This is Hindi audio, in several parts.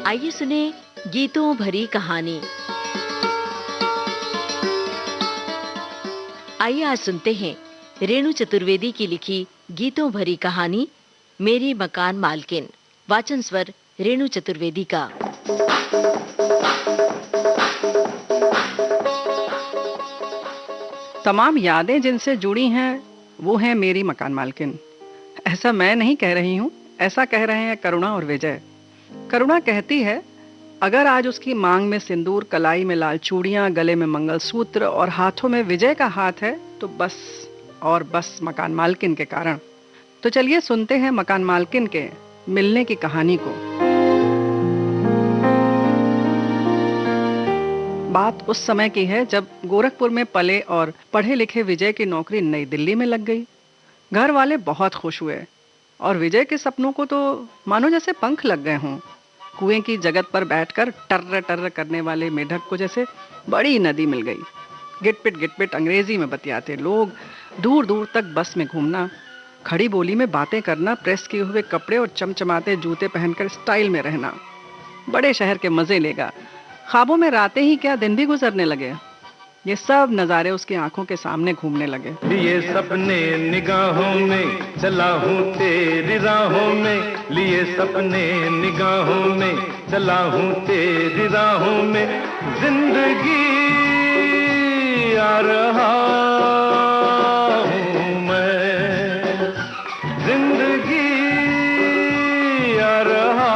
आइए सुने गीतों भरी कहानी। आइए आज सुनते हैं रेणु चतुर्वेदी की लिखी गीतों भरी कहानी मेरी मकान मालकिन। वाचन स्वर रेणु चतुर्वेदी का। तमाम यादें जिनसे जुड़ी हैं वो हैं मेरी मकान मालकिन। ऐसा मैं नहीं कह रही हूँ, ऐसा कह रहे हैं करुणा और विजय। करुणा कहती है, अगर आज उसकी मांग में सिंदूर, कलाई में लाल चूड़ियाँ, गले में मंगलसूत्र और हाथों में विजय का हाथ है तो बस और बस मकान मालकिन के कारण। तो चलिए सुनते हैं मकान मालकिन के मिलने की कहानी को। बात उस समय की है जब गोरखपुर में पले और पढ़े लिखे विजय की नौकरी नई दिल्ली में लग गई। घर वाले बहुत खुश हुए और विजय के सपनों को तो मानो जैसे पंख लग गए हों। कुएं की जगत पर बैठकर टर्र टर्र करने वाले मेढक को जैसे बड़ी नदी मिल गई। गिटपिट अंग्रेजी में बतियाते लोग, दूर दूर तक बस में घूमना, खड़ी बोली में बातें करना, प्रेस किए हुए कपड़े और चमचमाते जूते पहनकर स्टाइल में रहना। बड़े शहर के मजे लेगा। ख्वाबों में रातें ही क्या दिन भी गुजरने लगे। ये सब नज़ारे उसकी आंखों के सामने घूमने लगे। लिए सपने निगाहों में चला हूँ तेरी राहों में, लिए सपने निगाहों में चला हूँ तेरी राहों में, जिंदगी आ रहा हूँ मैं, जिंदगी आ रहा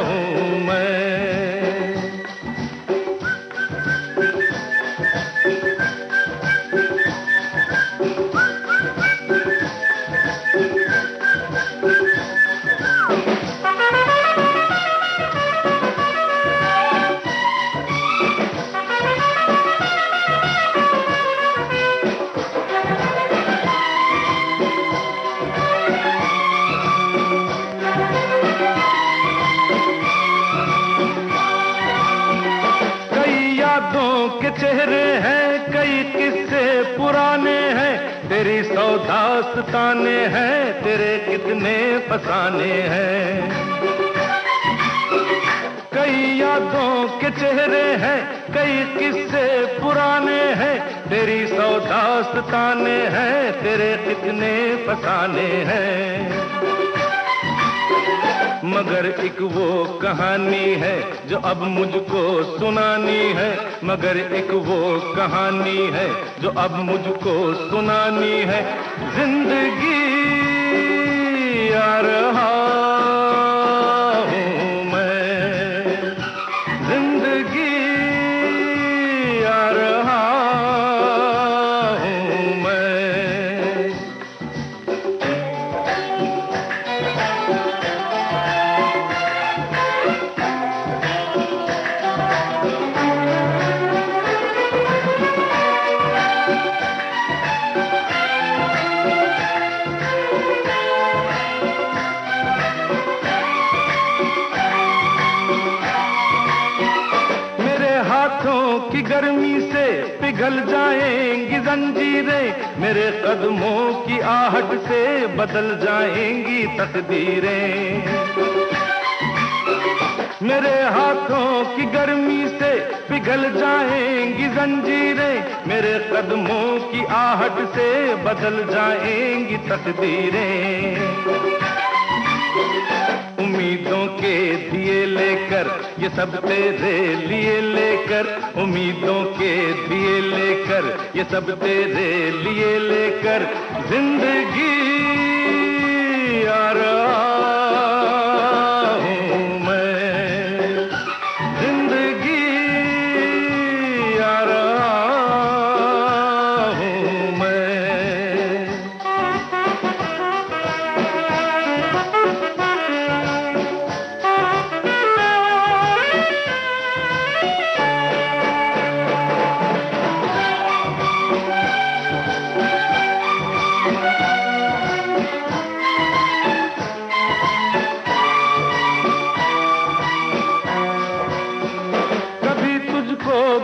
हूँ मैं। के चेहरे हैं, कई किस्से पुराने हैं, तेरी सौ दास्ताने हैं, तेरे कितने फसाने हैं। कई यादों के चेहरे हैं, कई किस्से पुराने हैं, तेरी सौ दास्ताने हैं, तेरे कितने फसाने हैं। मगर एक वो कहानी है जो अब मुझको सुनानी है, मगर एक वो कहानी है जो अब मुझको सुनानी है, जिंदगी आ रहा हूँ मैं, जिंदगी आ रहा हूँ मैं। की गर्मी से पिघल जाएंगी जंजीरें, मेरे कदमों की आहट से बदल जाएंगी तकदीरें। मेरे हाथों की गर्मी से पिघल जाएंगी जंजीरें, मेरे कदमों की आहट से बदल जाएंगी तकदीरें। उम्मीदों के दिए लेकर ये सब तेरे लिए लेकर, उम्मीदों के दिए लेकर ये सब तेरे लिए लेकर, जिंदगी आ रहा हूँ मैं, जिंदगी आ रहा हूँ मैं।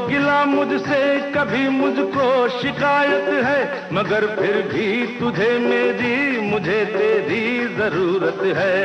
गिला मुझसे कभी मुझको शिकायत है, मगर फिर भी तुझे मेरी मुझे तेरी जरूरत है।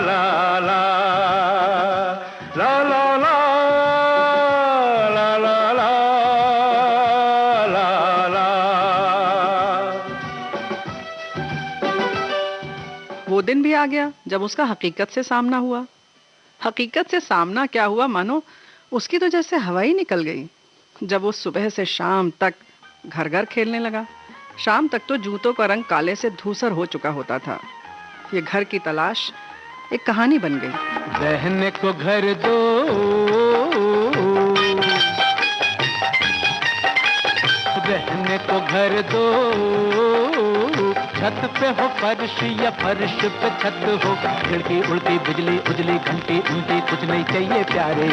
ला ला ला ला ला ला ला ला ला ला। वो दिन भी आ गया जब उसका हकीकत से सामना हुआ। हकीकत से सामना क्या हुआ, मानो उसकी तो जैसे हवा ही निकल गई। जब वो सुबह से शाम तक घर घर खेलने लगा, शाम तक तो जूतों का रंग काले से धूसर हो चुका होता था। ये घर की तलाश एक कहानी बन गई। रहने को घर दो, रहने को घर दो, छत पे हो फर्श या फर्श पे छत हो, खिड़की उड़ती बिजली उजली घंटी उनती, कुछ नहीं चाहिए प्यारे,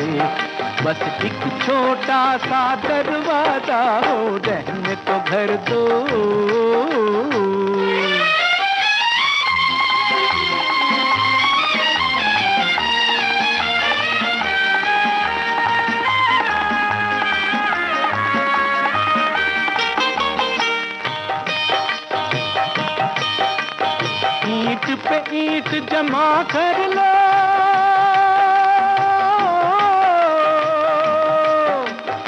बस एक छोटा सा दरवाजा हो, रहने को घर दो। ईंट पे ईंट जमा कर लो,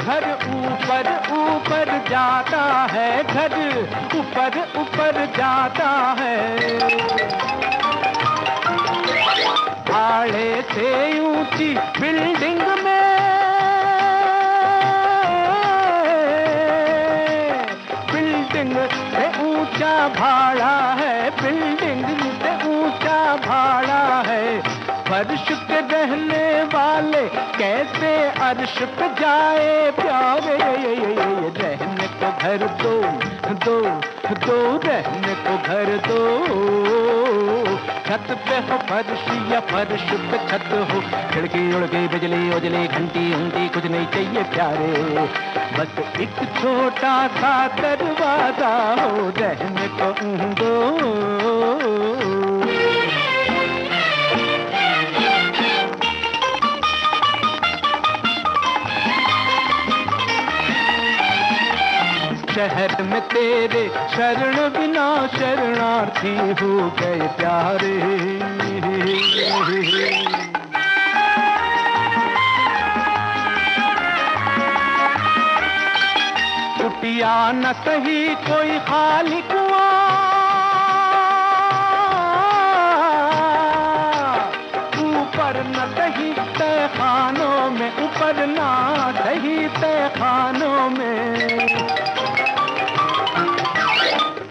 घर ऊपर ऊपर जाता है, घर ऊपर ऊपर जाता है, आड़े से ऊंची बिल्डिंग में, बिल्डिंग से ऊंचा भाड़ा है, बिल्डिंग से ऊंचा भाड़ा है, फर्श पे रहने वाले कैसे अर्श पे जाए प्यारे, रहने को घर दो दो दो, रहने को घर दो, छत पे हो फर्श या फर्श पे छत हो, खिड़की उड़ गई बिजली उजली घंटी उंटी, कुछ नहीं चाहिए प्यारे, बस एक छोटा सा दरवाजा हो, रहने को दो। शहर में तेरे शरण बिना शरणार्थी हो गए प्यारे, कुटिया न सही कोई खाली कुआं, ऊपर न सही तहखानों में, ऊपर ना सही तहखानों में,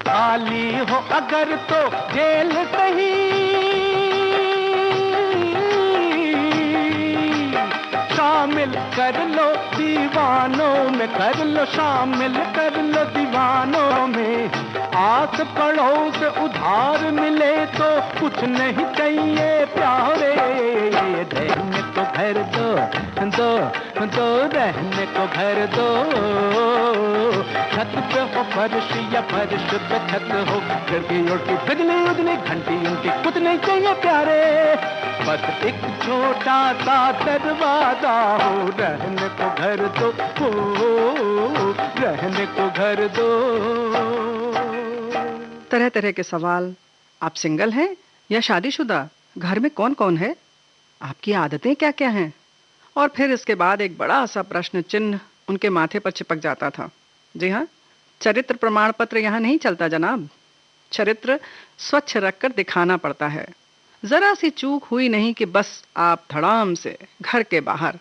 खाली हो अगर तो जेल सही, शामिल कर लो दीवानों में, कर लो शामिल कर लो दीवानों में, आस पड़ोस उधार मिले तो कुछ नहीं चाहिए प्यारे, रहने को घर दो दो दो, रहने को घर दो, छत पे हो फर्श या फर्श पे छत हो, खिड़की उड़ती बिजली उजली घंटी उनकी, कुछ नहीं चाहिए प्यारे, बस एक छोटा सा दरवाजा हो, रहने को घर दो, रहने को घर दो। तरह तरह के सवाल। आप सिंगल हैं या शादीशुदा? घर में कौन कौन है? आपकी आदतें क्या क्या हैं? और फिर इसके बाद एक बड़ा सा प्रश्न चिन्ह उनके माथे पर चिपक जाता था। जी हाँ, चरित्र प्रमाण पत्र यहाँ नहीं चलता जनाब। चरित्र स्वच्छ रखकर दिखाना पड़ता है। जरा सी चूक हुई नहीं कि बस आप धड़ाम से घर के बाहर।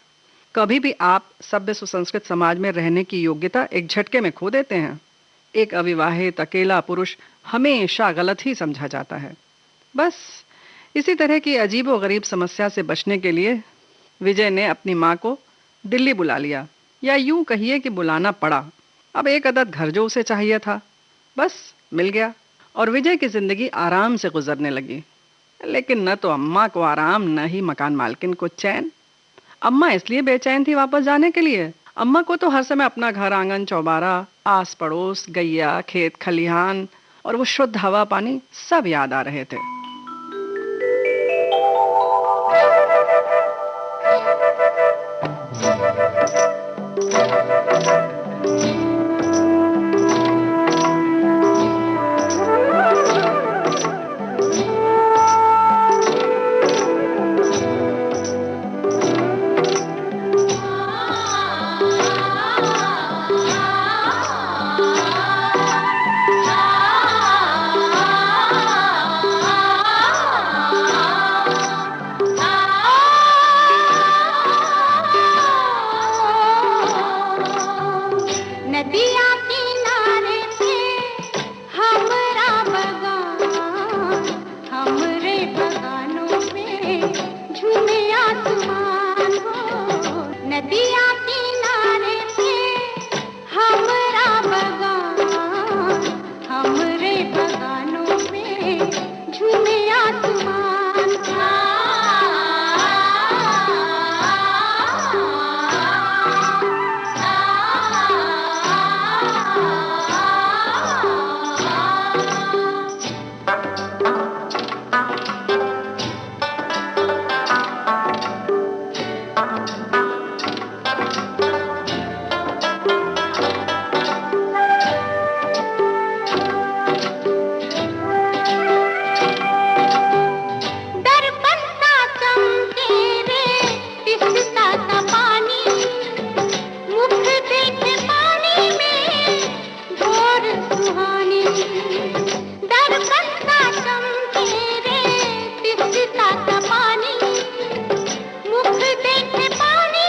कभी भी आप सभ्य सुसंस्कृत समाज में रहने की योग्यता एक झटके में खो देते हैं। एक अविवाहित अकेला पुरुष हमेशा गलत ही समझा जाता है। बस इसी तरह की अजीबोगरीब समस्या से बचने के लिए विजय ने अपनी माँ को दिल्ली बुला लिया, या यूं कहिए कि बुलाना पड़ा। अब एक अदद घर जो उसे चाहिए था, बस मिल गया और विजय की जिंदगी आराम से गुजरने लगी। लेकिन न तो अम्मा को आराम, न ही मकान मालकिन को चैन। अम्मा इसलिए बेचैन थी वापस जाने के लिए। अम्मा को तो हर समय अपना घर आंगन चौबारा, आस पड़ोस, गैया, खेत खलिहान और वो शुद्ध हवा पानी सब याद आ रहे थे। मुख देखे पानी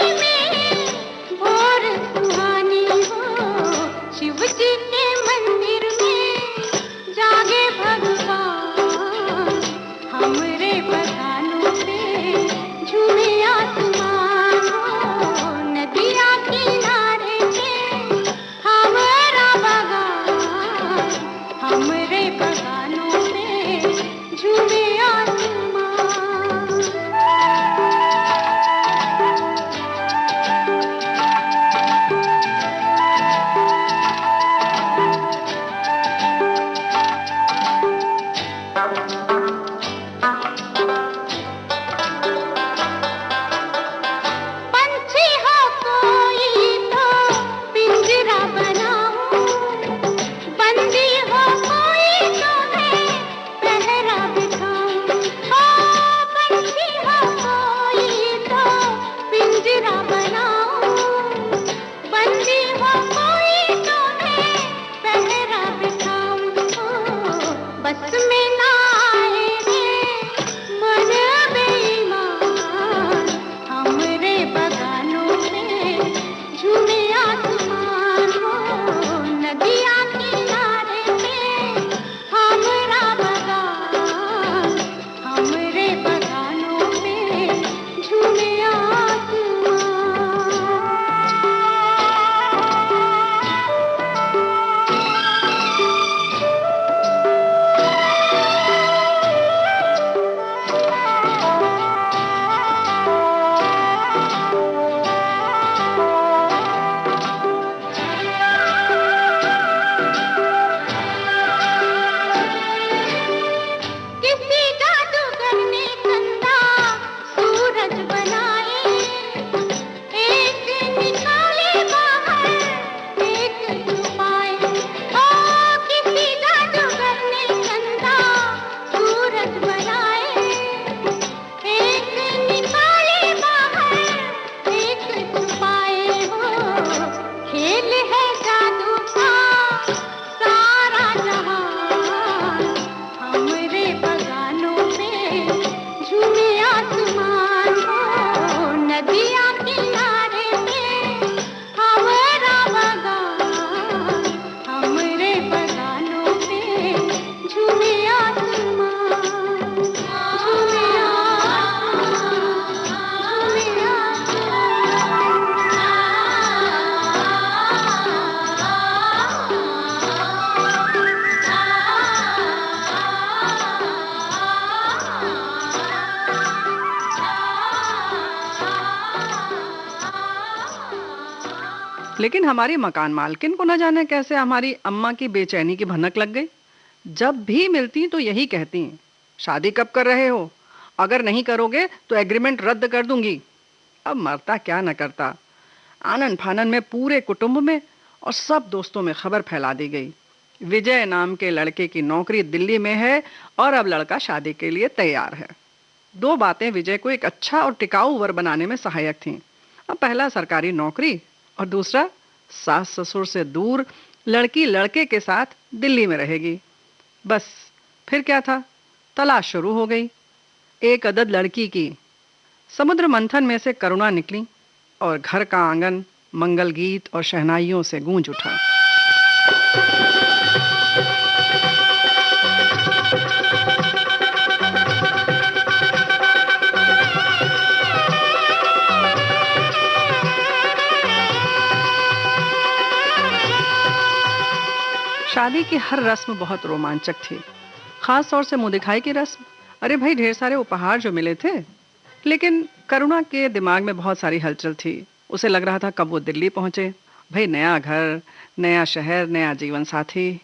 लेकिन हमारी मकान मालकिन को न जाने कैसे हमारी अम्मा की बेचैनी की भनक लग गई। जब भी मिलती तो यही कहती, शादी कब कर रहे हो, अगर नहीं करोगे तो एग्रीमेंट रद्द कर दूंगी। अब मरता क्या न करता। आनन फानन में पूरे कुटुंब में और सब दोस्तों में खबर फैला दी गई, विजय नाम के लड़के की नौकरी दिल्ली में है और अब लड़का शादी के लिए तैयार है। दो बातें विजय को एक अच्छा और टिकाऊ वर बनाने में सहायक थीं। अब पहला सरकारी नौकरी और दूसरा सास ससुर से दूर लड़की लड़के के साथ दिल्ली में रहेगी। बस फिर क्या था, तलाश शुरू हो गई। एक अदद लड़की की। समुद्र मंथन में से करुणा निकली और घर का आंगन मंगल गीत और शहनाइयों से गूंज उठा। शादी की हर रस्म बहुत रोमांचक थी, खास तौर से मुंह दिखाई की रस्म। अरे भाई, ढेर सारे उपहार जो मिले थे। लेकिन करुणा के दिमाग में बहुत सारी हलचल थी। उसे लग रहा था कब वो दिल्ली पहुंचे। भाई, नया घर, नया शहर, नया जीवन साथी।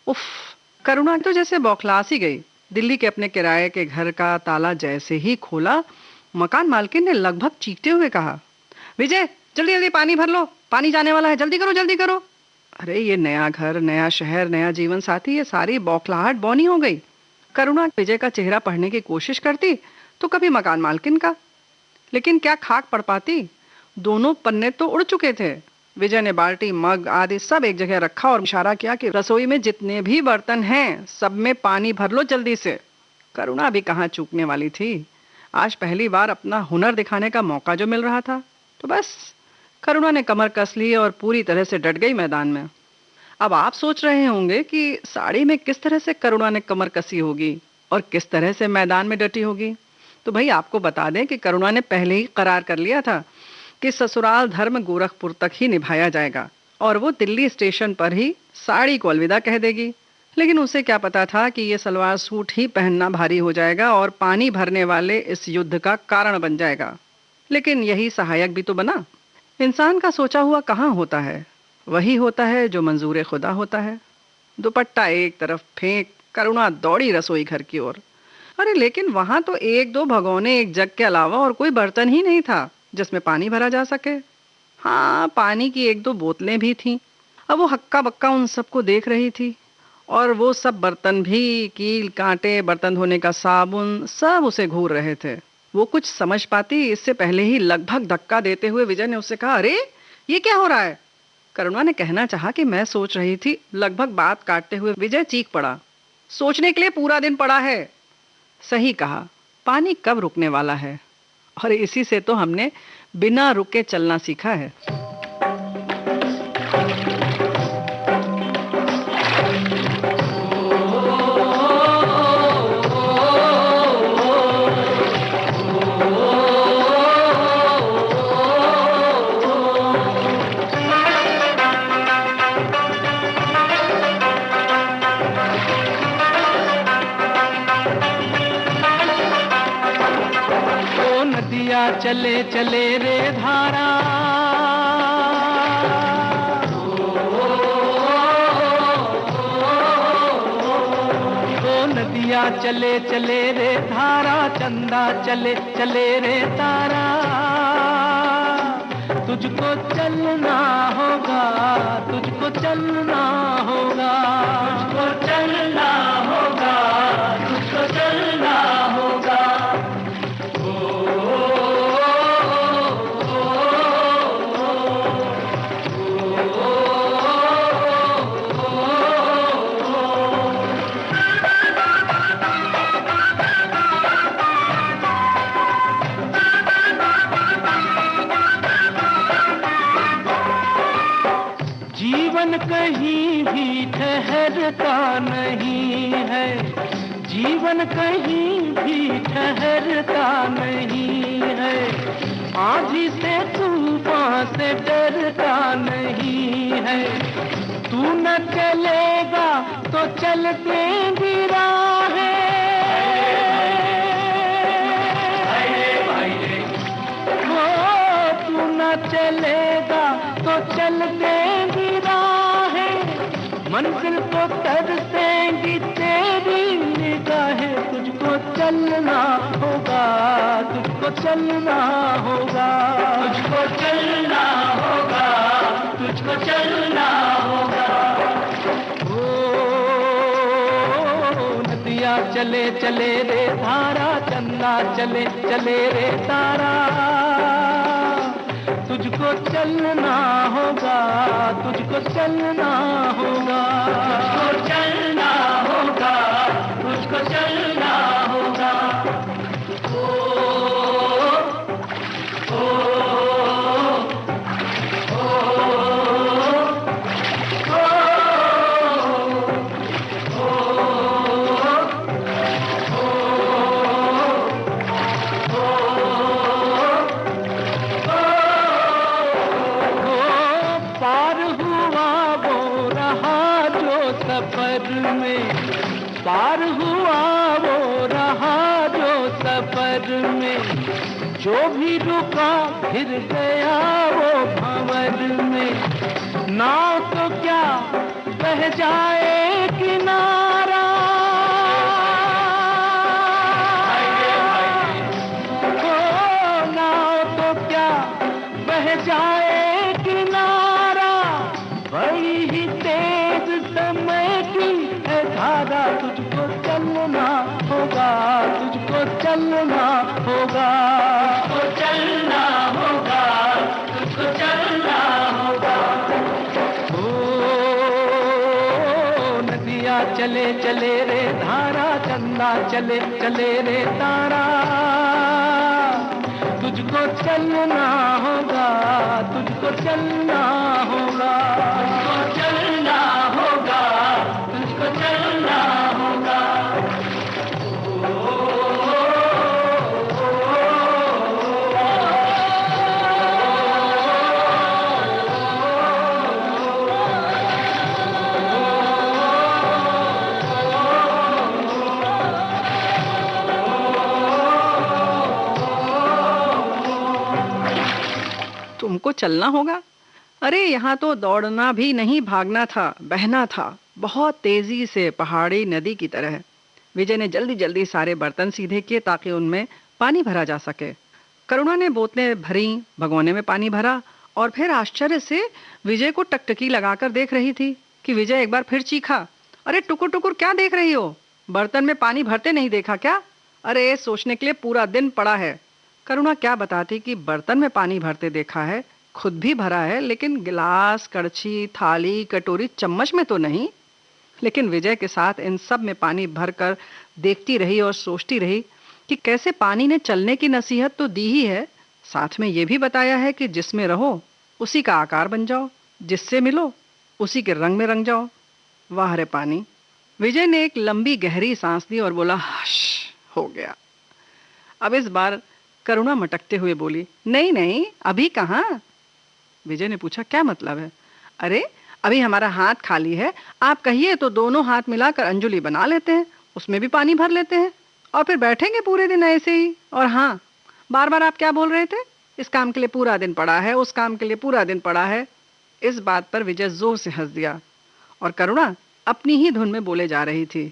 उफ, करुणा तो जैसे बौखला सी गई। दिल्ली के अपने किराए के घर का ताला जैसे ही खोला, मकान मालकिन ने लगभग चीखते हुए कहा, विजय जल्दी जल्दी पानी भर लो, पानी जाने वाला है, जल्दी करो जल्दी करो। अरे ये नया घर, नया शहर, नया जीवन साथी, ये सारी बौखलाहट बौनी हो गई। करुणा विजय का चेहरा पढ़ने की कोशिश करती तो कभी मकान मालकिन का, लेकिन क्या खाक पड़ पाती। दोनों पन्ने तो उड़ चुके थे। विजय ने बाल्टी, मग आदि सब एक जगह रखा और इशारा किया कि रसोई में जितने भी बर्तन हैं सब में पानी भर लो जल्दी से। करुणा भी कहाँ चूकने वाली थी। आज पहली बार अपना हुनर दिखाने का मौका जो मिल रहा था, तो बस करुणा ने कमर कस ली और पूरी तरह से डट गई मैदान में। अब आप सोच रहे होंगे कि साड़ी में किस तरह से करुणा ने कमर कसी होगी और किस तरह से मैदान में डटी होगी। तो भाई आपको बता दें कि करुणा ने पहले ही करार कर लिया था कि ससुराल धर्म गोरखपुर तक ही निभाया जाएगा और वो दिल्ली स्टेशन पर ही साड़ी को अलविदा कह देगी। लेकिन उसे क्या पता था कि ये सलवार सूट ही पहनना भारी हो जाएगा और पानी भरने वाले इस युद्ध का कारण बन जाएगा। लेकिन यही सहायक भी तो बना। इंसान का सोचा हुआ कहाँ होता है, वही होता है जो मंजूर खुदा होता है। दुपट्टा एक तरफ फेंक करुणा दौड़ी रसोई घर की ओर। अरे लेकिन वहां तो एक दो भगोने, एक जग के अलावा और कोई बर्तन ही नहीं था जिसमें पानी भरा जा सके। हाँ, पानी की एक दो बोतलें भी थीं। अब वो हक्का बक्का उन सबको देख रही थी और वो सब बर्तन भी, कील कांटे, बर्तन धोने का साबुन, सब उसे घूर रहे थे। वो कुछ समझ पाती इससे पहले ही लगभग धक्का देते हुए विजय ने उससे कहा, अरे ये क्या हो रहा है। करुणा ने कहना चाहा कि मैं सोच रही थी। लगभग बात काटते हुए विजय चीख पड़ा, सोचने के लिए पूरा दिन पड़ा है। सही कहा, पानी कब रुकने वाला है, और इसी से तो हमने बिना रुके चलना सीखा है। चले चले रे धारा, ओ नदिया चले चले रे धारा, चंदा चले चले रे तारा। तुझको चलना होगा, तुझको चलना होगा, तुझको चलना होगा, तुझको चलना होगा। जीवन कहीं भी ठहरता नहीं है, जीवन कहीं भी ठहरता नहीं है। आंधी से तूफान से डरता नहीं है। तू न चलेगा तो चलते भी राहें, तू न चलेगा तो चलते राहें, मंजिल को तरसेंगी तेरी निगाहें। तुझको चलना होगा, तुझको चलना होगा, तुझको चलना होगा, तुझको चलना होगा। नदिया चले चले रे धारा, चंदा चले चले रे तारा। तुझको चलना होगा, तुझको चलना होगा, तुझको चलना होगा, तुझको चलना होगा। पार हुआ वो रहा जो सफर में, जो भी रुका फिर गया वो भंवर में। नाव तो क्या बह जाए किनारा, ओ नाव तो क्या बह जाए किनारा। बड़ी ही तेज समय की है धारा। तुझको चलना होगा, तुझको चलना होगा, तुझको चलना होगा, तुझको चलना होगा। ओ नदिया चले चले रे धारा, चंदा चले चले रे तारा। तुझको चलना होगा, तुझको चलना होगा, तुझको चलना होगा, तुझको चलना होगा। तुमको चलना होगा? अरे यहाँ तो दौड़ना भी नहीं, भागना था, बहना था, बहुत तेजी से पहाड़ी नदी की तरह। विजय ने जल्दी जल्दी सारे बर्तन सीधे किए ताकि उनमें पानी भरा जा सके। करुणा ने बोतलें भरी, भगोने में पानी भरा और फिर आश्चर्य से विजय को टकटकी लगाकर देख रही थी कि विजय एक बार फिर चीखा, अरे टुकुर टुकुर क्या देख रही हो? बर्तन में पानी भरते नहीं देखा क्या? अरे सोचने के लिए पूरा दिन पड़ा है। करुणा क्या बताती कि बर्तन में पानी भरते देखा है, खुद भी भरा है, लेकिन गिलास, कड़छी, थाली, कटोरी, चम्मच में तो नहीं। लेकिन विजय के साथ इन सब में पानी भरकर देखती रही और सोचती रही कि कैसे पानी ने चलने की नसीहत तो दी ही है, साथ में ये भी बताया है कि जिसमें रहो उसी का आकार बन जाओ, जिससे मिलो उसी के रंग में रंग जाओ। वाह रे पानी! विजय ने एक लंबी गहरी सांस ली और बोला, हश, हो गया। अब इस बार करुणा मटकते हुए बोली, नहीं नहीं, अभी कहाँ? विजय ने पूछा, क्या मतलब है? अरे अभी हमारा हाथ खाली है, आप कहिए तो दोनों हाथ मिलाकर अंजुली बना लेते हैं, उसमें भी पानी भर लेते हैं और फिर बैठेंगे पूरे दिन ऐसे ही। और हाँ, बार बार आप क्या बोल रहे थे? इस काम के लिए पूरा दिन पड़ा है, उस काम के लिए पूरा दिन पड़ा है। इस बात पर विजय जोर से हंस दिया और करुणा अपनी ही धुन में बोले जा रही थी,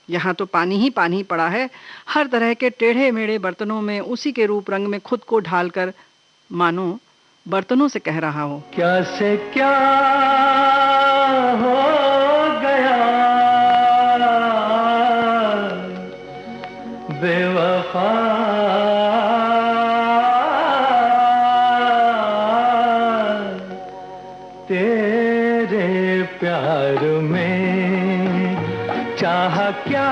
यहाँ तो पानी ही पानी पड़ा है, हर तरह के टेढ़े मेढ़े बर्तनों में उसी के रूप रंग में खुद को ढालकर, मानो बर्तनों से कह रहा हो, क्या से क्या हो गया बेवफा, तेरे प्यार में चाह क्या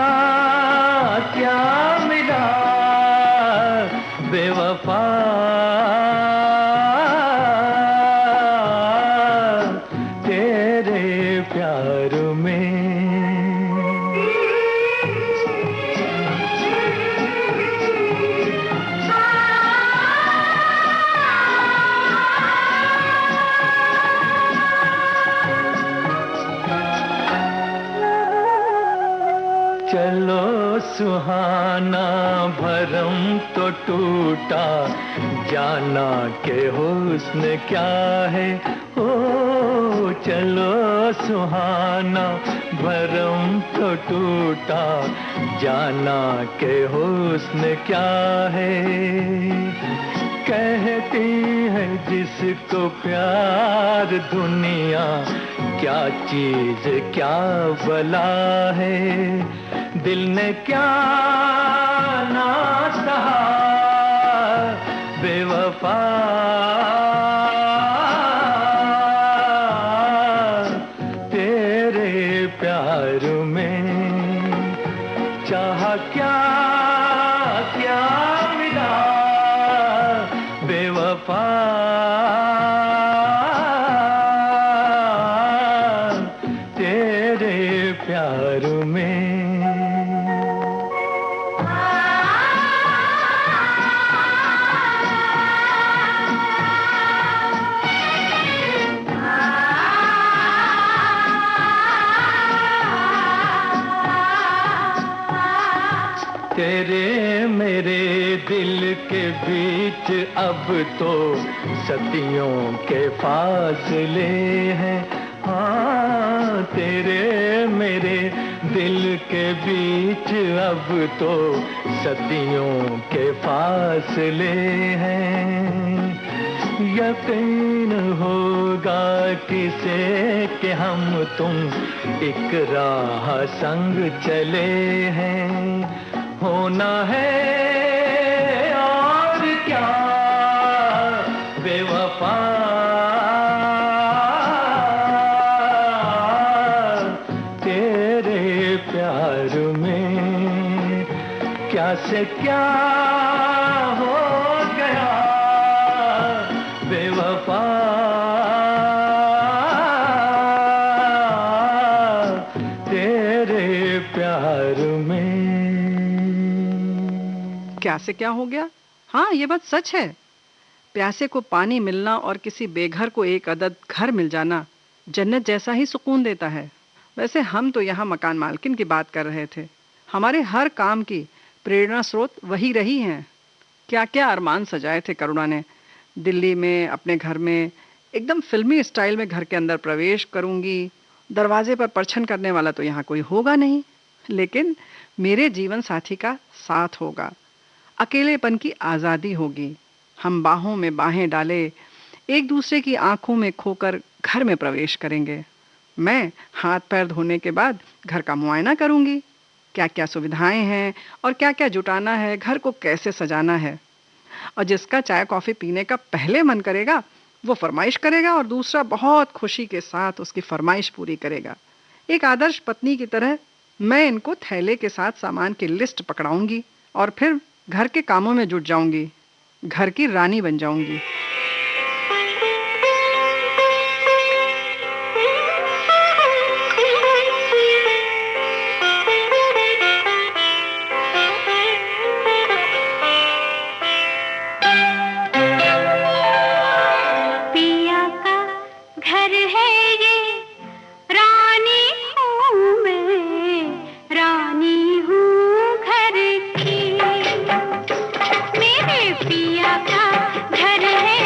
क्या मिला बेवफा, तेरे प्यार में। चल तो टूटा, जाना के हुस्न क्या है, ओ चलो सुहाना। भरम तो टूटा, जाना के हुस्न क्या है। कहती है जिसको प्यार दुनिया, क्या चीज क्या भला है। दिल ने क्या ना सहा, बेवफा तेरे प्यार में। चाहा क्या क्या मिला, बेवफा तेरे प्यार में। तेरे मेरे दिल के बीच अब तो सदियों के फासले हैं। हाँ, तेरे मेरे दिल के बीच अब तो सदियों के फासले हैं। यकीन होगा किसे कि हम तुम एक राह संग चले हैं। होना है और क्या, बेवफा तेरे प्यार में। क्या से क्या हो गया, बेवफा तेरे प्यार में। क्या से क्या हो गया? हाँ, ये बात सच है। प्यासे को पानी मिलना और किसी बेघर को एक अदद घर मिल जाना जन्नत जैसा ही सुकून देता है। वैसे हम तो यहाँ मकान मालकिन की बात कर रहे थे। हमारे हर काम की प्रेरणा स्रोत वही रही हैं। क्या क्या अरमान सजाए थे करुणा ने। दिल्ली में अपने घर में एकदम फिल्मी स्टाइल में घर के अंदर प्रवेश करूंगी, दरवाजे पर परछन करने वाला तो यहाँ कोई होगा नहीं, लेकिन मेरे जीवन साथी का साथ होगा, अकेलेपन की आज़ादी होगी। हम बाहों में बाहें डाले एक दूसरे की आंखों में खोकर घर में प्रवेश करेंगे। मैं हाथ पैर धोने के बाद घर का मुआयना करूंगी, क्या क्या सुविधाएं हैं और क्या क्या जुटाना है, घर को कैसे सजाना है। और जिसका चाय कॉफ़ी पीने का पहले मन करेगा वो फरमाइश करेगा और दूसरा बहुत खुशी के साथ उसकी फरमाइश पूरी करेगा। एक आदर्श पत्नी की तरह मैं इनको थैले के साथ सामान की लिस्ट पकड़ाऊंगी और फिर घर के कामों में जुट जाऊंगी, घर की रानी बन जाऊंगी। पिया का घर है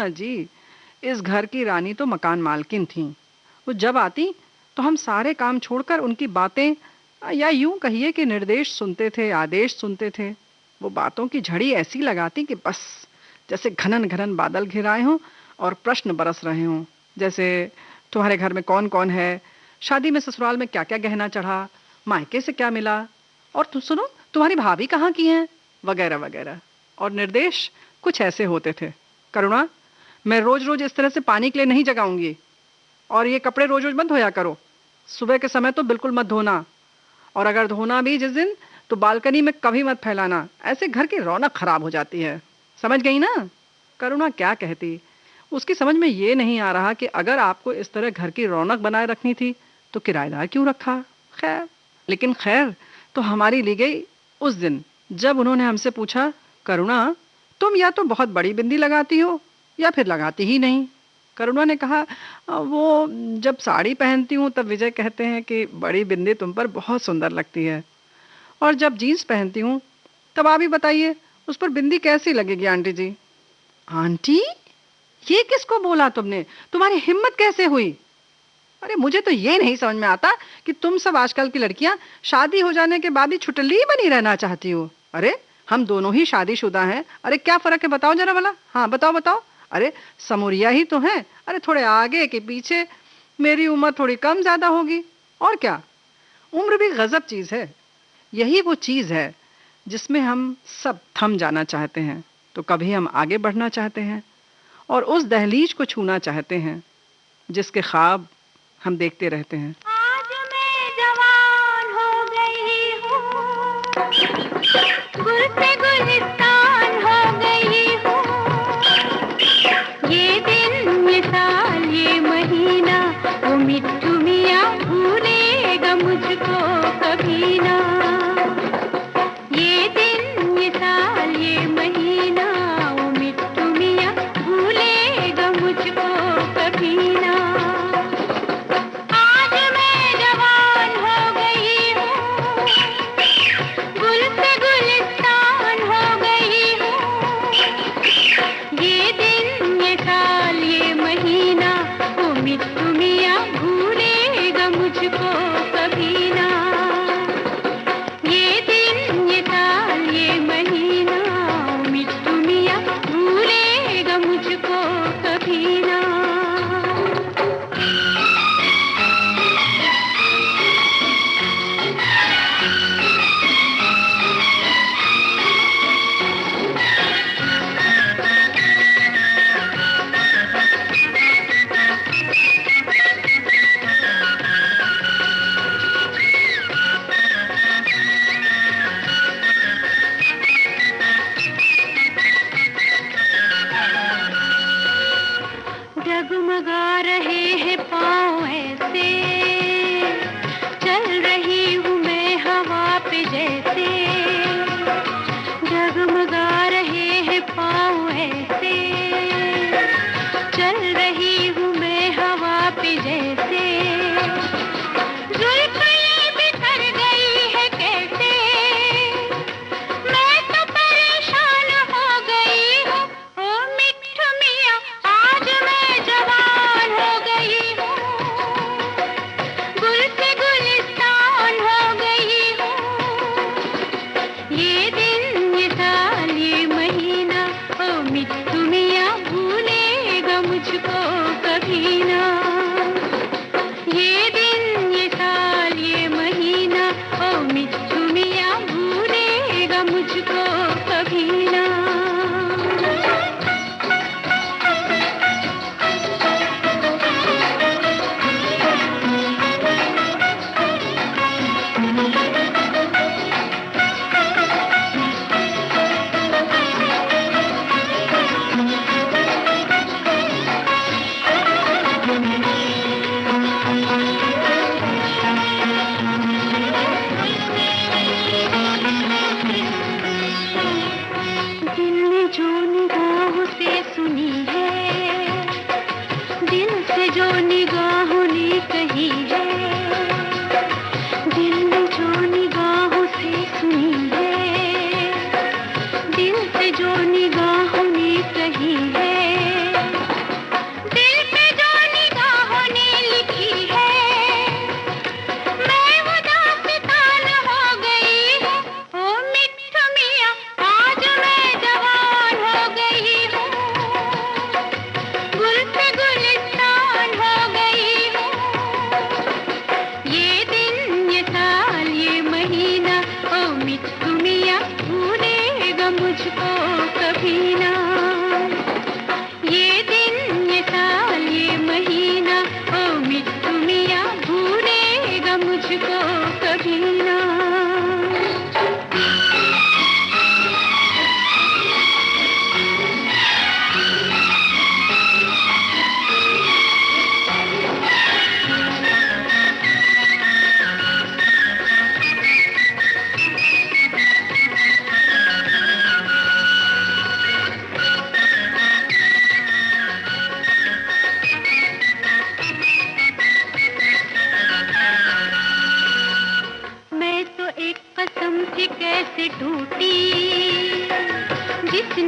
हाँ जी, इस घर की रानी तो मकान मालकिन थीं। वो जब आती तो हम सारे काम छोड़कर उनकी बातें या यूं कहिए कि निर्देश सुनते थे, आदेश सुनते थे। वो बातों की झड़ी ऐसी लगाती कि बस जैसे घनन घनन बादल घिर आए हों और प्रश्न बरस रहे हों। जैसे तुम्हारे घर में कौन कौन है, शादी में ससुराल में क्या क्या गहना चढ़ा, मायके से क्या मिला, और तुम सुनो तुम्हारी भाभी कहाँ की हैं, वगैरह वगैरह। और निर्देश कुछ ऐसे होते थे, करुणा मैं रोज रोज इस तरह से पानी के लिए नहीं जगाऊंगी, और ये कपड़े रोज रोज मत धोया करो, सुबह के समय तो बिल्कुल मत धोना, और अगर धोना भी जिस दिन तो बालकनी में कभी मत फैलाना, ऐसे घर की रौनक खराब हो जाती है। समझ गई ना? करुणा क्या कहती, उसकी समझ में ये नहीं आ रहा कि अगर आपको इस तरह घर की रौनक बनाए रखनी थी तो किराएदार क्यों रखा। खैर, लेकिन खैर तो हमारी ली गई उस दिन जब उन्होंने हमसे पूछा, करुणा तुम या तो बहुत बड़ी बिंदी लगाती हो या फिर लगाती ही नहीं। करुणा ने कहा, वो जब साड़ी पहनती हूँ तब विजय कहते हैं कि बड़ी बिंदी तुम पर बहुत सुंदर लगती है, और जब जीन्स पहनती हूँ तब आप ही बताइए उस पर बिंदी कैसी लगेगी आंटी जी। आंटी, ये किसको बोला तुमने? तुम्हारी हिम्मत कैसे हुई? अरे मुझे तो ये नहीं समझ में आता कि तुम सब आजकल की लड़कियां शादी हो जाने के बाद भी छुटली बनी रहना चाहती हो। अरे हम दोनों ही शादीशुदा हैं, अरे क्या फर्क है बताओ जरा भला। हाँ बताओ बताओ। अरे समूरिया ही तो हैं, अरे थोड़े आगे के पीछे, मेरी उम्र थोड़ी कम ज्यादा होगी, और क्या। उम्र भी गजब चीज है, यही वो चीज है जिसमें हम सब थम जाना चाहते हैं, तो कभी हम आगे बढ़ना चाहते हैं और उस दहलीज को छूना चाहते हैं जिसके ख्वाब हम देखते रहते हैं। आज मैं जवान हो गई हूँ, गुल से गुलिस्तान हो गई हूँ, ये दिन ये साल ये महीना वो मिट्टू मियाँ भूलेगा मुझको कभी ना। ये दिन ये साल ये महीना वो मिट्टू मियाँ भूलेगा मुझको कभी ना। आज मैं जवान हो गई हूँ, गुल से गुलिस्तान हो गई हूँ, ये दिन ये साल ये महीना वो मिट्टू मियाँ भूलेगा मुझको कभी ना। ये दिन ये साल ये महीना वो मिट्टू मियाँ भूलेगा मुझको कभी ना। डगमगा रहे हैं पाँव ऐसे, चल रही हूँ मैं हवा पे जैसे। डगमगा रहे हैं पाँव ऐसे, चल रही हूँ मैं हवा पे जैसे। जुल्फ ये बिखर गई है कैसे, मैं तो परेशान हो गई हूँ। ओ मिट्टू मियाँ आज मैं जवान हो गई हूँ, गुल से गुलिस्तान हो गई हूँ। ये दिन ये साल ये महीना ओ मिट्टू मियाँ भूलेगा मुझको कभी ना। ये दिन ये साल ये महीना ओ मिट्टू मियाँ भूलेगा मुझको कभी ना। दिल ने जो निगाहों से सुनी है, दिल से जो निगाहों ने कही है, दिल ने जो निगाहों से सुनी है, दिल से जो निगाहों ने कही है,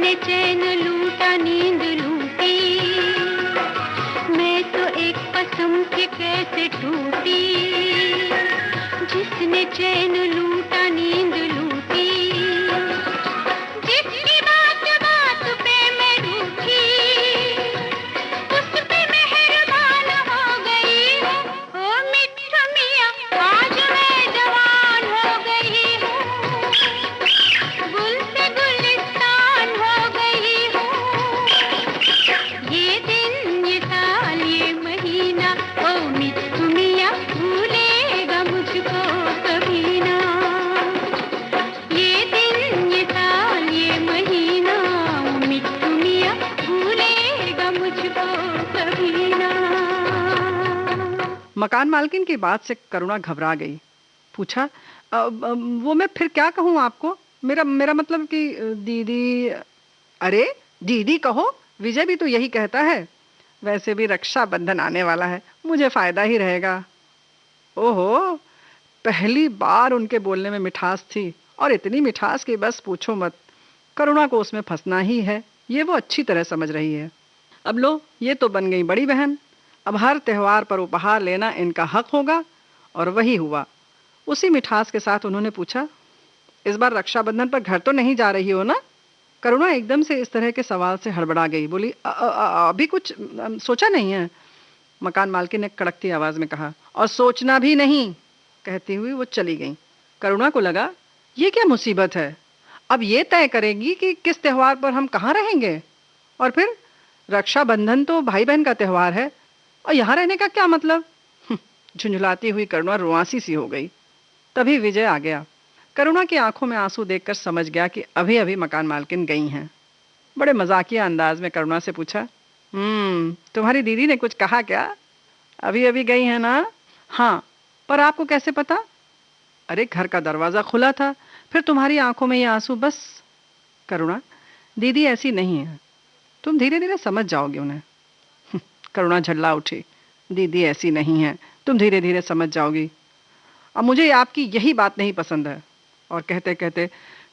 जिसने चैन लूटा नींद लूटी, मैं तो एक कसम के कैसे टूटी। जिसने चैन लूटा नींद लूटी, जिसकी बात बात पे मैं रूठी, उस पे मेहरबान हो गई हूँ। ओ मिट्ठू मियाँ, आज मैं जवान हो गई हूँ, गुल से गुलिस्तान हो गई हूँ। ये दिन, ये साल, ये महीना, ओ मिट्ठू मियाँ भूलेगा मुझको कभी ना। ये दिन, ये साल, ये महीना, ओ मिट्ठू मियाँ भूलेगा मुझको कभी ना। मकान मालकिन की बात से करुणा घबरा गई। पूछा, वो मैं फिर क्या कहूँ आपको? मेरा मेरा मतलब कि दीदी। अरे दीदी कहो, विजय भी तो यही कहता है। वैसे भी रक्षाबंधन आने वाला है, मुझे फायदा ही रहेगा। ओहो, पहली बार उनके बोलने में मिठास थी, और इतनी मिठास कि बस पूछो मत। करुणा को उसमें फंसना ही है, ये वो अच्छी तरह समझ रही है। अब लो, ये तो बन गई बड़ी बहन। अब हर त्योहार पर उपहार लेना इनका हक होगा, और वही हुआ। उसी मिठास के साथ उन्होंने पूछा, इस बार रक्षाबंधन पर घर तो नहीं जा रही हो ना? करुणा एकदम से इस तरह के सवाल से हड़बड़ा गई। बोली, अभी कुछ सोचा नहीं है। मकान मालकिन ने कड़कती आवाज में कहा, और सोचना भी नहीं। कहती हुई वो चली गई। करुणा को लगा, ये क्या मुसीबत है? अब ये तय करेगी कि किस त्योहार पर हम कहाँ रहेंगे। और फिर रक्षाबंधन तो भाई बहन का त्योहार है, और यहाँ रहने का क्या मतलब? झुंझुलाती हुई करुणा रुआंसी सी हो गई। तभी विजय आ गया। करुणा की आंखों में आंसू देखकर समझ गया कि अभी अभी मकान मालकिन गई हैं। बड़े मजाकिया अंदाज में करुणा से पूछा, तुम्हारी दीदी ने कुछ कहा क्या? अभी अभी गई है ना? हाँ, पर आपको कैसे पता? अरे घर का दरवाजा खुला था, फिर तुम्हारी आंखों में ये आंसू बस। करुणा, दीदी ऐसी नहीं है, तुम धीरे धीरे समझ जाओगे उन्हें। करुणा झल्ला उठी, दीदी ऐसी नहीं है, तुम धीरे धीरे समझ जाओगी। अब मुझे आपकी यही बात नहीं पसंद है। और कहते कहते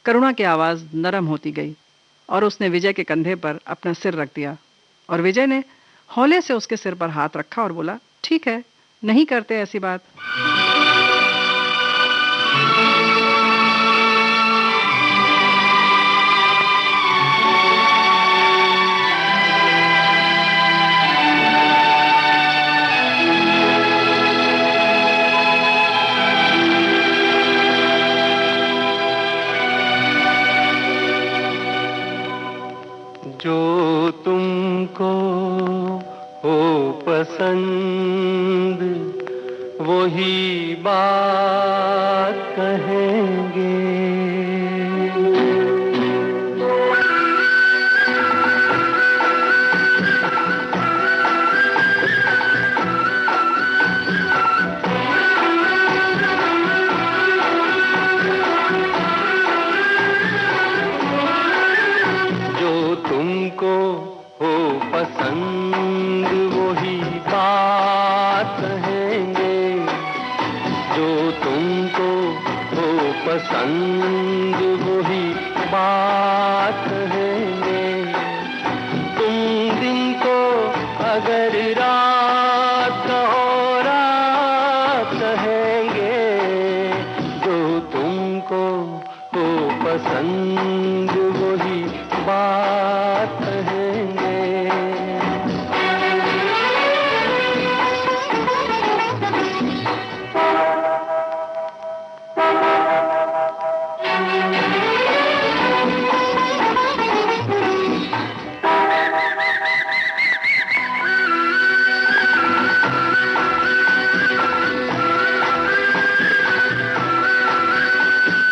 करुणा की आवाज नरम होती गई, और उसने विजय के कंधे पर अपना सिर रख दिया। और विजय ने हौले से उसके सिर पर हाथ रखा और बोला, ठीक है, नहीं करते ऐसी बात। जो तुमको हो पसंद वही बात कहेंगे। जो तुमको हो पसंद वही बात कहेंगे। जो तुमको हो पसंद वही बात कहेंगे। तुम दिन को अगर रात कहो रात कहेंगे। जो तुमको हो पसंद वही बात कहेंगे।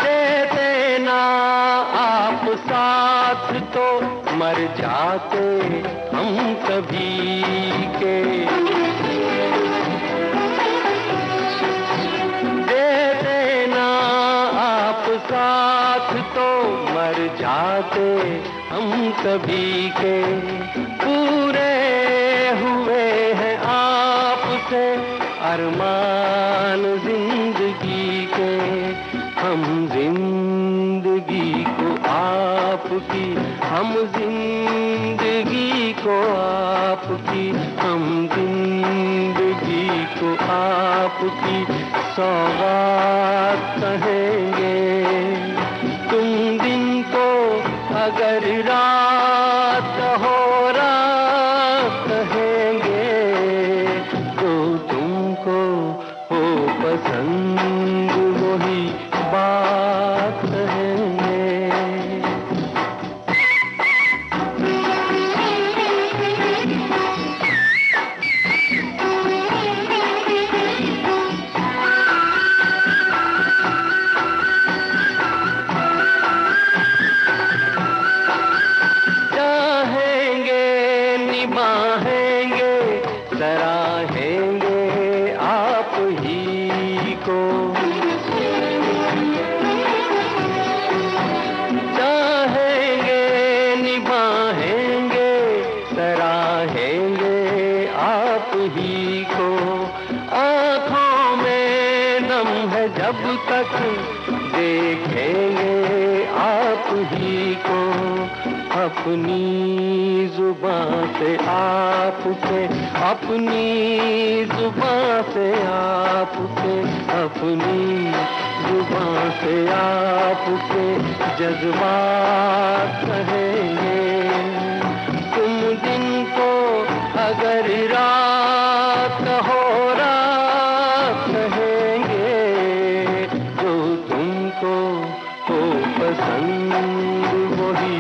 देते ना आप साथ तो मर जाते हम कभी के। देते ना आप साथ तो मर जाते हम कभी के। पूरे हुए हैं आपसे अरमान जिंदगी के। हम जिंदगी को आपकी हम हम जिंदगी को आपकी सौगात कहेंगे। तुम दिन को अगर रात हो रात कहेंगे, तो तुमको हो पसंद वही बात कहेंगे। जब तक देखेंगे आप ही को, अपनी जुबान से आपके, अपनी जुबान से आपके, अपनी जुबान से आपके जज्बात कहेंगे। तुम दिन को अगर रात हो रात कहेंगे, जो तुमको हो पसंद वही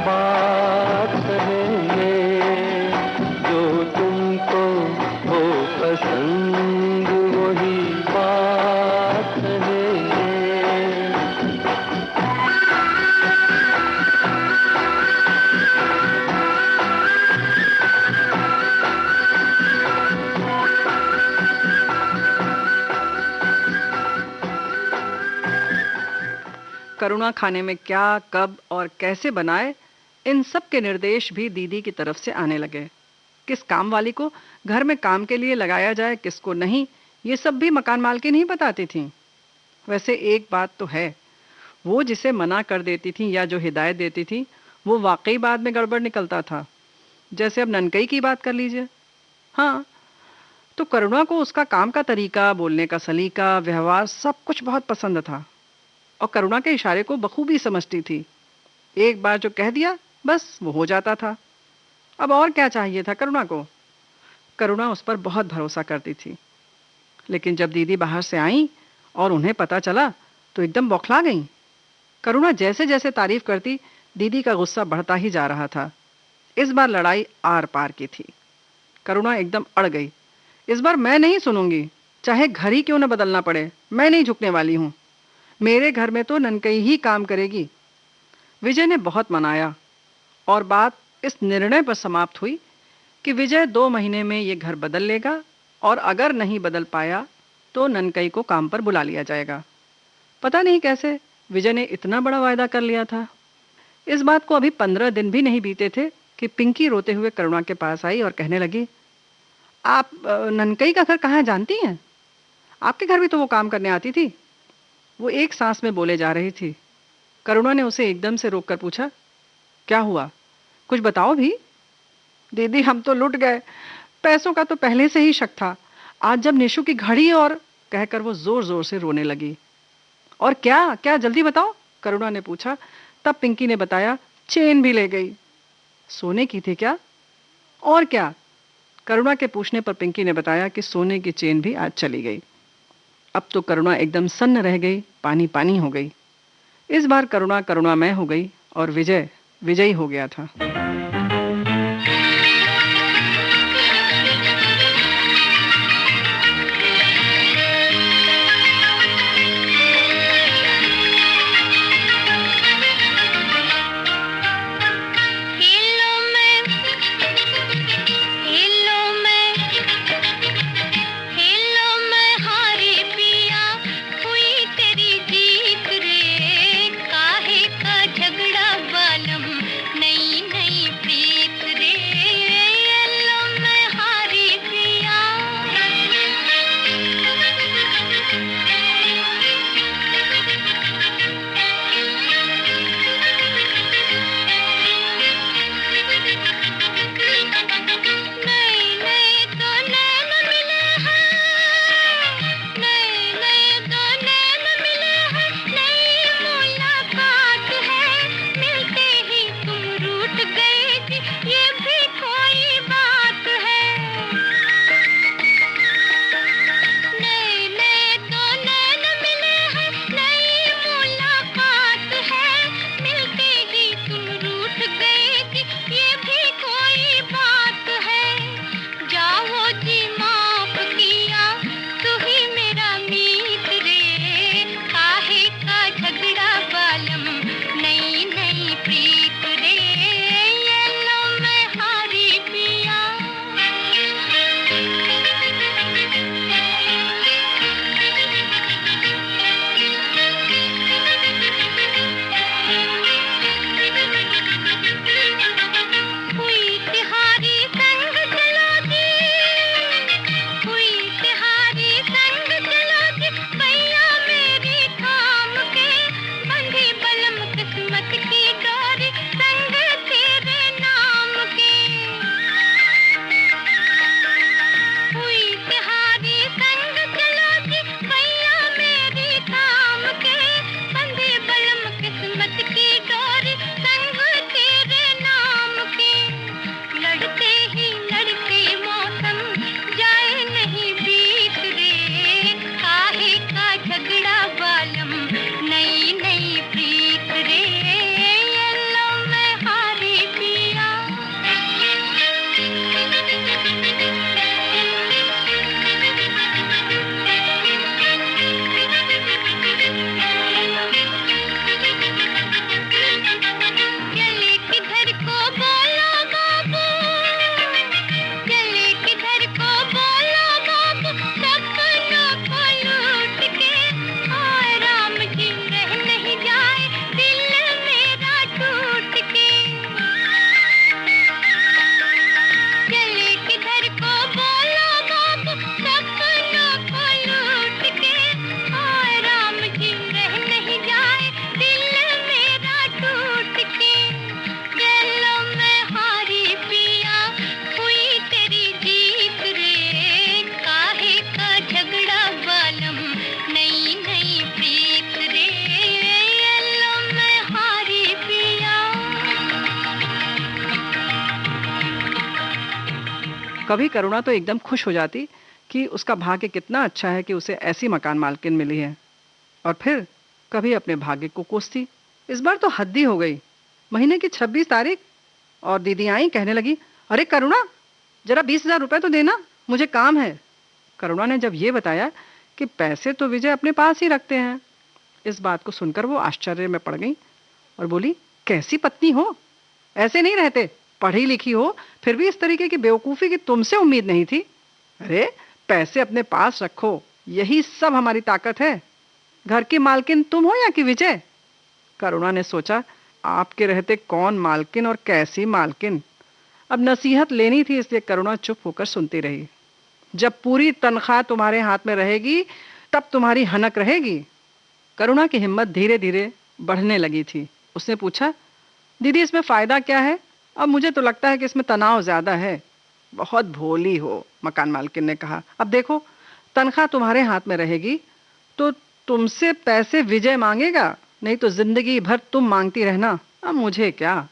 बात कहेंगे। जो तुमको हो पसंद वही बात कहेंगे। करुणा खाने में क्या, कब और कैसे बनाए, इन सब के निर्देश भी दीदी की तरफ से आने लगे। किस काम वाली को घर में काम के लिए लगाया जाए, किसको नहीं, ये सब भी मकान मालकिन ही बताती थीं। वैसे एक बात तो है, वो जिसे मना कर देती थी या जो हिदायत देती थी, वो वाकई बाद में गड़बड़ निकलता था। जैसे अब ननकई की बात कर लीजिए। हाँ, तो करुणा को उसका काम का तरीका, बोलने का सलीका, व्यवहार सब कुछ बहुत पसंद था और करुणा के इशारे को बखूबी समझती थी। एक बार जो कह दिया बस वो हो जाता था। अब और क्या चाहिए था करुणा को। करुणा उस पर बहुत भरोसा करती थी। लेकिन जब दीदी बाहर से आई और उन्हें पता चला तो एकदम बौखला गईं। करुणा जैसे जैसे तारीफ करती, दीदी का गुस्सा बढ़ता ही जा रहा था। इस बार लड़ाई आर पार की थी। करुणा एकदम अड़ गई। इस बार मैं नहीं सुनूंगी, चाहे घर ही क्यों न बदलना पड़े, मैं नहीं झुकने वाली हूँ। मेरे घर में तो ननकई ही काम करेगी। विजय ने बहुत मनाया और बात इस निर्णय पर समाप्त हुई कि विजय 2 महीने में ये घर बदल लेगा और अगर नहीं बदल पाया तो ननकई को काम पर बुला लिया जाएगा। पता नहीं कैसे विजय ने इतना बड़ा वायदा कर लिया था। इस बात को अभी 15 दिन भी नहीं बीते थे कि पिंकी रोते हुए करुणा के पास आई और कहने लगी, आप ननकई का घर कहाँ जानती हैं? आपके घर भी तो वो काम करने आती थी। वो एक सांस में बोले जा रही थी। करुणा ने उसे एकदम से रोककर पूछा, क्या हुआ, कुछ बताओ भी। दीदी हम तो लुट गए, पैसों का तो पहले से ही शक था। आज जब निशु की घड़ी और, कहकर वो जोर जोर से रोने लगी। और क्या क्या जल्दी बताओ, करुणा ने पूछा। तब पिंकी ने बताया, चेन भी ले गई। सोने की थी क्या? और क्या? करुणा के पूछने पर पिंकी ने बताया कि सोने की चेन भी आज चली गई। अब तो करुणा एकदम सन्न रह गई, पानी पानी हो गई। इस बार करुणा करुणामय हो गई और विजय विजयी हो गया था। झगड़ा बालम नई नई कभी करुणा तो एकदम खुश हो जाती कि उसका भाग्य कितना अच्छा है कि उसे ऐसी मकान मालकिन मिली है, और फिर कभी अपने भाग्य को कोसती। इस बार तो हद ही हो गई। महीने की 26 तारीख और दीदी आई, कहने लगी, अरे करुणा, जरा 20,000 रुपए तो देना, मुझे काम है। करुणा ने जब ये बताया कि पैसे तो विजय अपने पास ही रखते हैं, इस बात को सुनकर वो आश्चर्य में पड़ गई और बोली, कैसी पत्नी हो, ऐसे नहीं रहते, पढ़ी लिखी हो फिर भी इस तरीके की बेवकूफ़ी की तुमसे उम्मीद नहीं थी। अरे पैसे अपने पास रखो, यही सब हमारी ताकत है। घर की मालकिन तुम हो या कि विजय? करुणा ने सोचा, आपके रहते कौन मालकिन और कैसी मालकिन। अब नसीहत लेनी थी, इसलिए करुणा चुप होकर सुनती रही। जब पूरी तनख्वाह तुम्हारे हाथ में रहेगी तब तुम्हारी हनक रहेगी। करुणा की हिम्मत धीरे धीरे बढ़ने लगी थी। उसने पूछा, दीदी इसमें फ़ायदा क्या है? अब मुझे तो लगता है कि इसमें तनाव ज़्यादा है। बहुत भोली हो, मकान मालकिन ने कहा। अब देखो, तनख्वाह तुम्हारे हाथ में रहेगी तो तुमसे पैसे विजय मांगेगा, नहीं तो जिंदगी भर तुम मांगती रहना। अब मुझे क्या,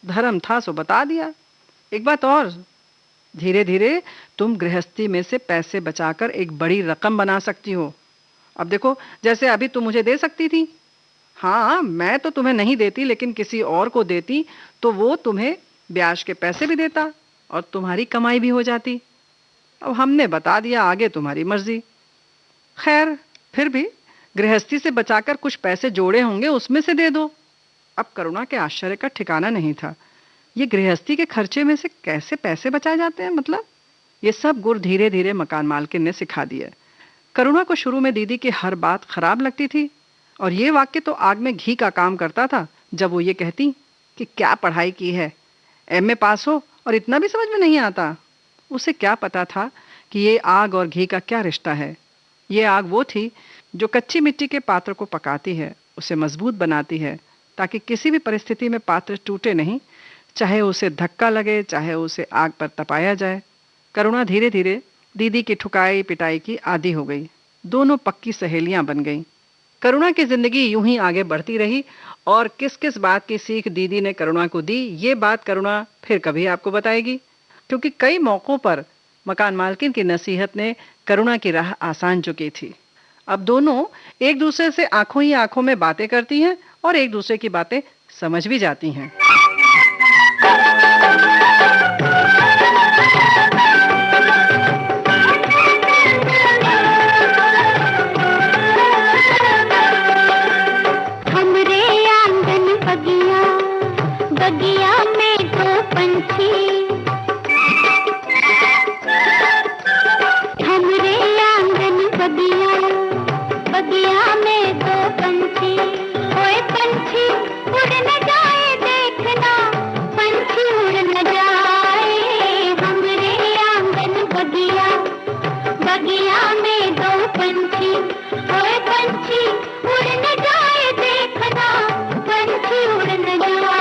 धर्म था सो बता दिया। एक बात और, धीरे धीरे तुम गृहस्थी में से पैसे बचाकर एक बड़ी रकम बना सकती हो। अब देखो, जैसे अभी तुम मुझे दे सकती थी। हाँ, मैं तो तुम्हें नहीं देती, लेकिन किसी और को देती तो वो तुम्हें ब्याज के पैसे भी देता और तुम्हारी कमाई भी हो जाती। अब हमने बता दिया, आगे तुम्हारी मर्जी। खैर, फिर भी गृहस्थी से बचाकर कुछ पैसे जोड़े होंगे, उसमें से दे दो। अब करुणा के आश्चर्य का ठिकाना नहीं था। ये गृहस्थी के खर्चे में से कैसे पैसे बचाए जाते हैं? मतलब ये सब गुर धीरे धीरे मकान मालकिन ने सिखा दिए। करुणा को शुरू में दीदी की हर बात खराब लगती थी और ये वाक्य तो आग में घी का काम करता था जब वो ये कहती कि क्या पढ़ाई की है, एमए पास हो और इतना भी समझ में नहीं आता। उसे क्या पता था कि ये आग और घी का क्या रिश्ता है। ये आग वो थी जो कच्ची मिट्टी के पात्र को पकाती है, उसे मजबूत बनाती है ताकि किसी भी परिस्थिति में पात्र टूटे नहीं, चाहे उसे धक्का लगे, चाहे उसे आग पर तपाया जाए। करुणा धीरे धीरे दीदी की ठुकाई पिटाई की आदी हो गई। दोनों पक्की सहेलियां बन गईं। करुणा की जिंदगी यूं ही आगे बढ़ती रही और किस किस बात की सीख दीदी ने करुणा को दी, ये बात करुणा फिर कभी आपको बताएगी, क्योंकि कई मौक़ों पर मकान मालकिन की नसीहत ने करुणा की राह आसान चुकी थी। अब दोनों एक दूसरे से आंखों ही आंखों में बातें करती हैं और एक दूसरे की बातें समझ भी जाती हैं। बगिया में दो पंछी, हमरे आंगन बगिया, बगिया में दो पंछी। ओए पंछी उड़ न जाए देखना, पंछी उड़ न जाए। हमरे आंगन बगिया, बगिया में दो पंछी। ओए पंछी उड़ न जाए देखना, पंछी उड़ न जाए।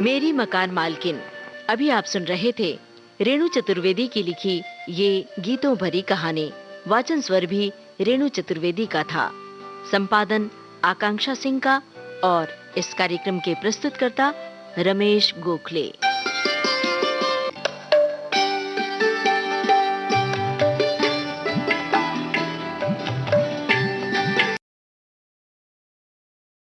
मेरी मकान मालकिन। अभी आप सुन रहे थे रेणु चतुर्वेदी की लिखी ये गीतों भरी कहानी। वाचन स्वर भी रेणु चतुर्वेदी का था। संपादन आकांक्षा सिंह का और इस कार्यक्रम के प्रस्तुतकर्ता रमेश गोखले।